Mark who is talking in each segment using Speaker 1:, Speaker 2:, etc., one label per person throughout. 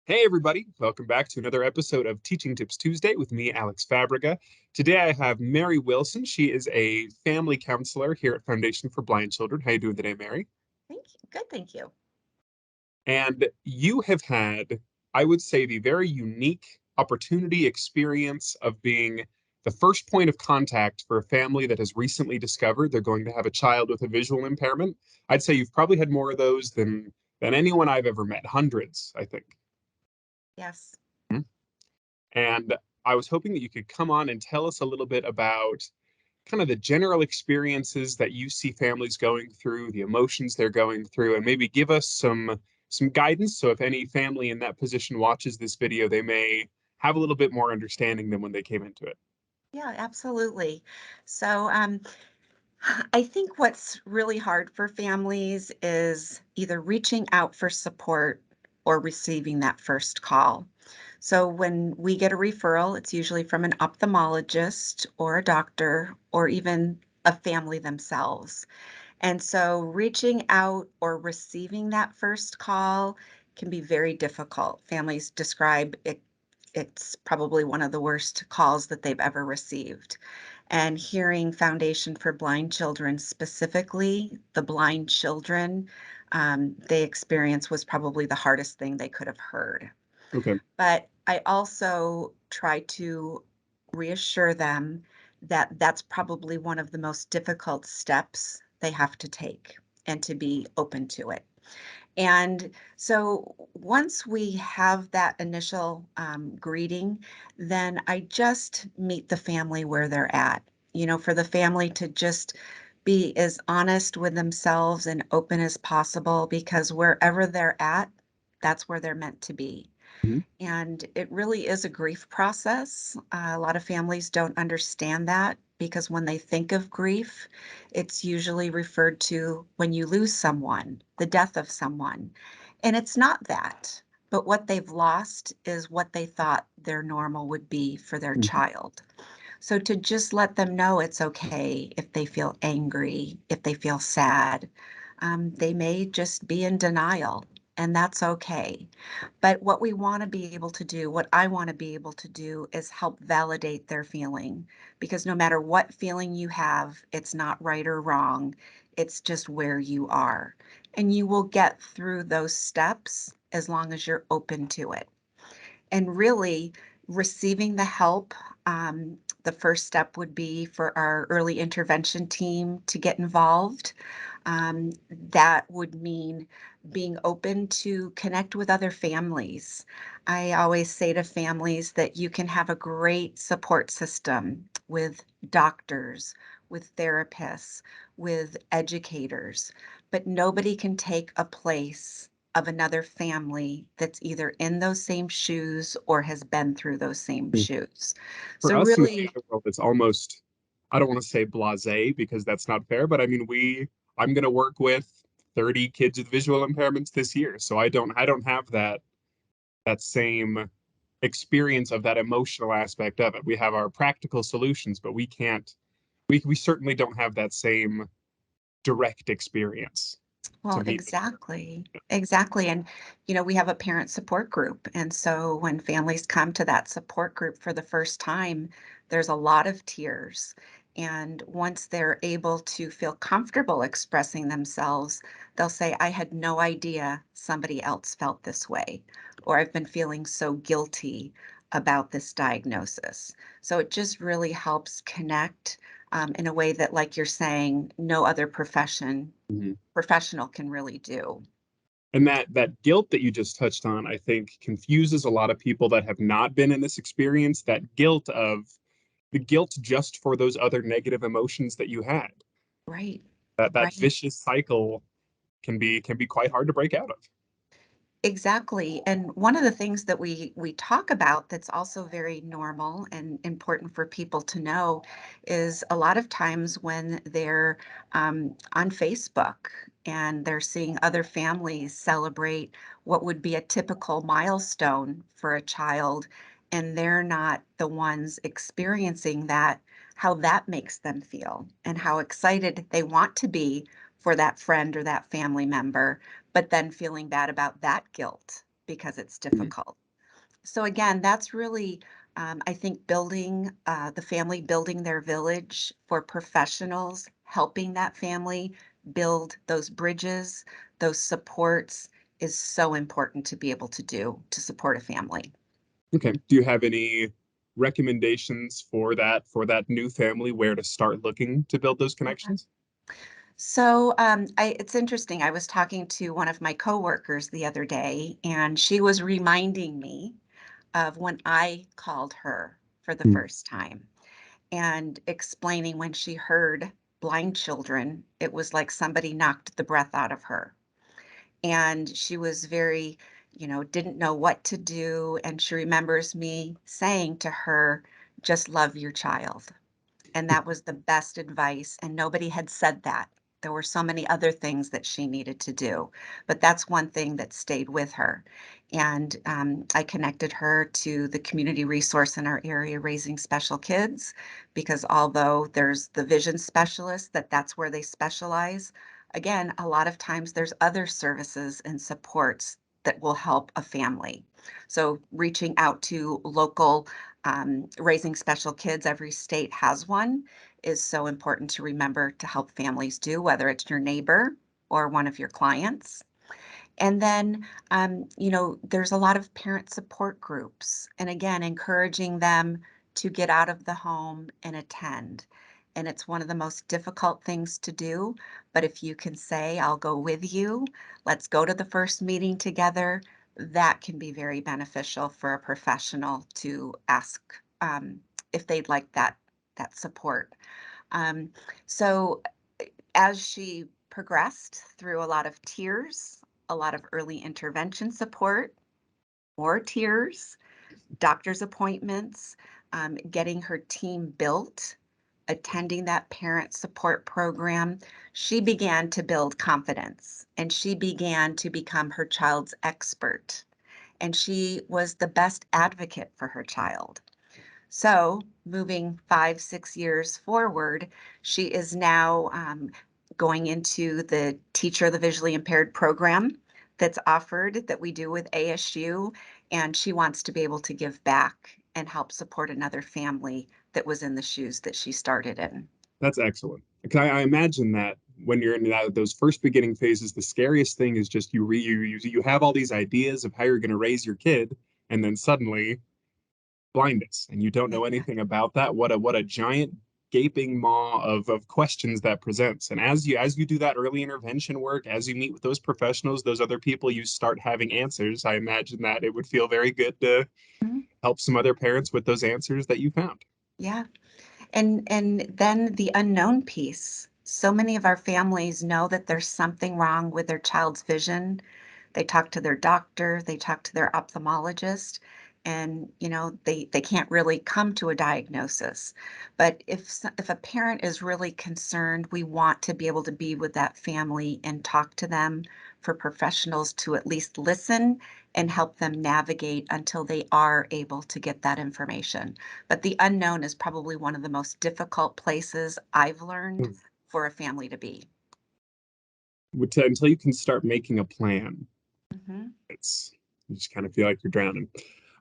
Speaker 1: Hey, everybody. Welcome back to another episode of Teaching Tips Tuesday with me, Alex Fabrega. Today I have Mary Wilson. She is a family counselor here at Foundation for Blind Children. How you doing today, Mary?
Speaker 2: Thank you. Good, thank you.
Speaker 1: And you have had, I would say, the very unique opportunity experience of being the first point of contact for a family that has recently discovered they're going to have a child with a visual impairment. I'd say you've probably had more of those than anyone I've ever met, hundreds, I think.
Speaker 2: Yes.
Speaker 1: And I was hoping that you could come on and tell us a little bit about kind of the general experiences that you see families going through, the emotions they're going through, and maybe give us some guidance. So if any family in that position watches this video, they may have a little bit more understanding than when they came into it.
Speaker 2: Yeah, absolutely. So, I think what's really hard for families is either reaching out for support or receiving that first call. So, when we get a referral, it's usually from an ophthalmologist or a doctor or even a family themselves. And so reaching out or receiving that first call can be very difficult. Families describe it's probably one of the worst calls that they've ever received. And hearing Foundation for Blind Children, specifically the blind children, they experience was probably the hardest thing they could have heard.
Speaker 1: Okay.
Speaker 2: But I also try to reassure them that that's probably one of the most difficult steps they have to take and to be open to it. And so once we have that initial greeting, then I just meet the family where they're at. For the family to just be as honest with themselves and open as possible because wherever they're at, that's where they're meant to be.
Speaker 1: Mhm.
Speaker 2: And it really is a grief process. A lot of families don't understand that because when they think of grief, it's usually referred to when you lose someone, the death of someone. And it's not that, but what they've lost is what they thought their normal would be for their
Speaker 1: Mhm.
Speaker 2: child. So to just let them know it's okay if they feel angry, if they feel sad, they may just be in denial, and that's okay. But what we want to be able to do, what I want to be able to do, is help validate their feeling. Because no matter what feeling you have, it's not right or wrong, it's just where you are. And you will get through those steps as long as you're open to it. And really, receiving the help, the first step would be for our early intervention team to get involved. That would mean being open to connect with other families. I always say to families that you can have a great support system with doctors, with therapists, with educators, but nobody can take a place of another family that's either in those same shoes or has been through those same shoes.
Speaker 1: For
Speaker 2: So
Speaker 1: us in the
Speaker 2: really,
Speaker 1: theater world, it's almost, I don't want to say blasé because that's not fair, but I mean, I'm going to work with 30 kids with visual impairments this year. So I don't have that same experience of that emotional aspect of it. We have our practical solutions, but we can't, we certainly don't have that same direct experience to
Speaker 2: well,
Speaker 1: meet with.
Speaker 2: exactly. Exactly. And, we have a parent support group. And so when families come to that support group for the first time, there's a lot of tears. And once they're able to feel comfortable expressing themselves, they'll say, I had no idea somebody else felt this way, or I've been feeling so guilty about this diagnosis. So it just really helps connect in a way that, like you're saying, no other
Speaker 1: Mhm.
Speaker 2: professional can really do.
Speaker 1: And that guilt that you just touched on, I think, confuses a lot of people that have not been in this experience. That guilt of the guilt just for those other negative emotions that you had.
Speaker 2: Right,
Speaker 1: That
Speaker 2: right.
Speaker 1: vicious cycle can be quite hard to break out of.
Speaker 2: Exactly. And one of the things that we talk about that's also very normal and important for people to know is a lot of times when they're on Facebook and they're seeing other families celebrate what would be a typical milestone for a child, and they're not the ones experiencing that, how that makes them feel and how excited they want to be for that friend or that family member, but then feeling bad about that guilt because it's
Speaker 1: Mhm.
Speaker 2: difficult. So again, that's really, I think, building the family, building their village for professionals, helping that family build those bridges, those supports is so important to be able to do to support a family.
Speaker 1: Okay. Do you have any recommendations for that new family where to start looking to build those connections?
Speaker 2: So it's interesting. I was talking to one of my coworkers the other day, and she was reminding me of when I called her for the
Speaker 1: Mm.
Speaker 2: first time and explaining when she heard blind children, it was like somebody knocked the breath out of her. And she was very, didn't know what to do. And she remembers me saying to her, just love your child. And that was the best advice, and nobody had said that. There were so many other things that she needed to do, but that's one thing that stayed with her. And I connected her to the community resource in our area, Raising Special Kids, because although there's the vision specialist, that's where they specialize. Again, a lot of times there's other services and supports that will help a family. So reaching out to local Raising Special Kids, every state has one, is so important to remember to help families do, whether it's your neighbor or one of your clients. And then, there's a lot of parent support groups. And again, encouraging them to get out of the home and attend. And it's one of the most difficult things to do. But if you can say, I'll go with you, let's go to the first meeting together, that can be very beneficial for a professional to ask if they'd like that support. Um, so as she progressed through a lot of tears, a lot of early intervention support, more tears, doctor's appointments, getting her team built, attending that parent support program, she began to build confidence and she began to become her child's expert. And she was the best advocate for her child. So, moving 5, 6 years forward, she is now going into the Teacher of the Visually Impaired program that's offered that we do with ASU. And she wants to be able to give back and help support another family that was in the shoes that she started in.
Speaker 1: That's excellent. 'Cause I imagine that when you're in those first beginning phases, the scariest thing is just you have all these ideas of how you're going to raise your kid, and then suddenly blindness, and you don't know
Speaker 2: Yeah.
Speaker 1: anything about that. What a giant gaping maw of questions that presents. And as you do that early intervention work, as you meet with those professionals, those other people, you start having answers. I imagine that it would feel very good to
Speaker 2: Mhm.
Speaker 1: help some other parents with those answers that you found.
Speaker 2: Yeah. And then the unknown piece. So many of our families know that there's something wrong with their child's vision. They talk to their doctor, they talk to their ophthalmologist, and they can't really come to a diagnosis. But if a parent is really concerned, we want to be able to be with that family and talk to them, for professionals to at least listen and help them navigate until they are able to get that information. But the unknown is probably one of the most difficult places I've learned for a family to be.
Speaker 1: Until you can start making a plan,
Speaker 2: Mhm.
Speaker 1: it's you just kind of feel like you're drowning.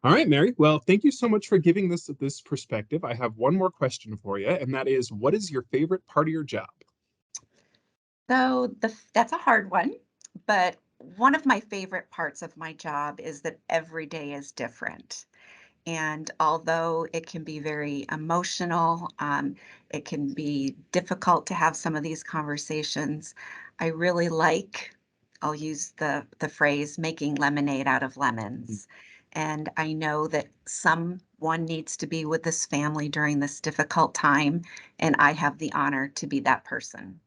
Speaker 1: All right, Mary. Well, thank you so much for giving this perspective. I have one more question for you, and that is, what is your favorite part of your job?
Speaker 2: So that's a hard one, but one of my favorite parts of my job is that every day is different. And although it can be very emotional, it can be difficult to have some of these conversations. I really like, I'll use the phrase, making lemonade out of lemons. And I know that someone needs to be with this family during this difficult time, and I have the honor to be that person.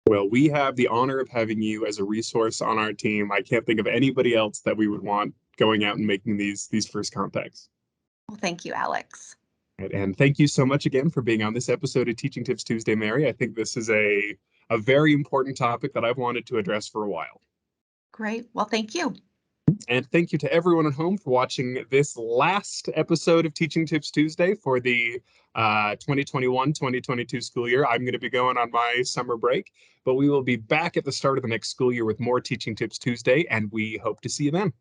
Speaker 1: Well, we have the honor of having you as a resource on our team. I can't think of anybody else that we would want going out and making these first contacts.
Speaker 2: Well, thank you, Alex.
Speaker 1: Right, and thank you so much again for being on this episode of Teaching Tips Tuesday, Mary. I think this is a very important topic that I've wanted to address for a while.
Speaker 2: Great. Well, thank you.
Speaker 1: And thank you to everyone at home for watching this last episode of Teaching Tips Tuesday for the 2021-2022 school year. I'm going to be going on my summer break, but we will be back at the start of the next school year with more Teaching Tips Tuesday, and we hope to see you then.